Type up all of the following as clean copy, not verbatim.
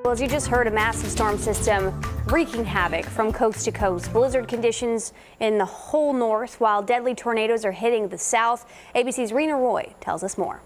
Well, as you just heard, a massive storm system wreaking havoc from coast to coast. Blizzard conditions in the whole north, while deadly tornadoes are hitting the south. ABC's Rena Roy tells us more.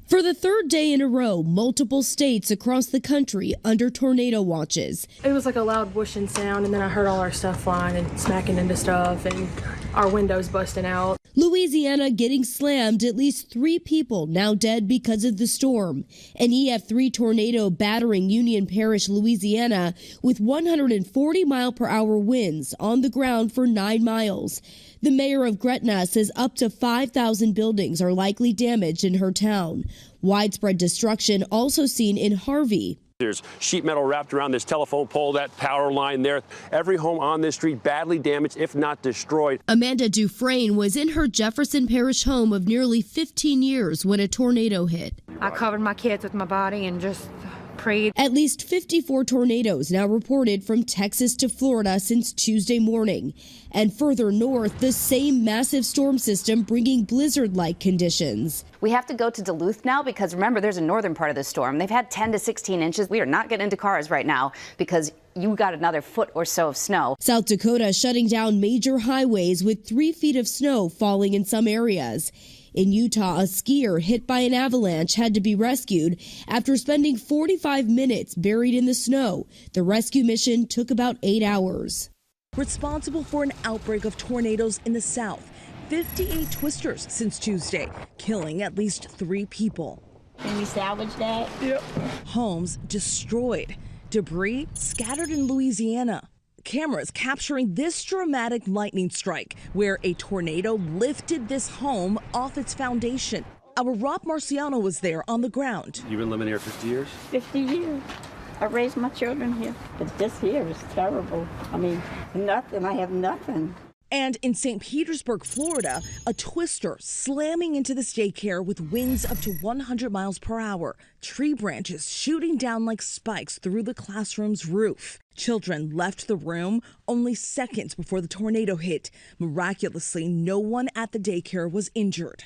For the third day in a row, multiple states across the country under tornado watches. It was like a loud whooshing sound, and then I heard all our stuff flying and smacking into stuff and our windows busting out. Louisiana getting slammed, at least 3 people now dead because of the storm. An EF3 tornado battering Union Parish, Louisiana, with 140-mile-per-hour winds on the ground for 9 miles. The mayor of Gretna says up to 5,000 buildings are likely damaged in her town. Widespread destruction also seen in Harvey. There's sheet metal wrapped around this telephone pole, that power line there. Every home on this street badly damaged, if not destroyed. Amanda Dufresne was in her Jefferson Parish home of nearly 15 years when a tornado hit. I covered my kids with my body and just prayed. At least 54 tornadoes now reported from Texas to Florida since Tuesday morning. And further north, the same massive storm system bringing blizzard-like conditions. We have to go to Duluth now because remember, there's a northern part of the storm. They've had 10 to 16 inches. We are not getting into cars right now because you got another foot or so of snow. South Dakota shutting down major highways with 3 feet of snow falling in some areas. In Utah, a skier hit by an avalanche had to be rescued after spending 45 minutes buried in the snow. The rescue mission took about 8 hours. Responsible for an outbreak of tornadoes in the south. 58 twisters since Tuesday, killing at least 3 people. Can we salvage that? Yep. Homes destroyed. Debris scattered in Louisiana. Cameras capturing this dramatic lightning strike where a tornado lifted this home off its foundation. Our Rob Marciano was there on the ground. You've been living here 50 years? 50 years. I raised my children here. But this here is terrible. I mean, nothing. I have nothing. And in St. Petersburg, Florida, a twister slamming into this daycare with winds up to 100 miles per hour. Tree branches shooting down like spikes through the classroom's roof. Children left the room only seconds before the tornado hit. Miraculously, no one at the daycare was injured.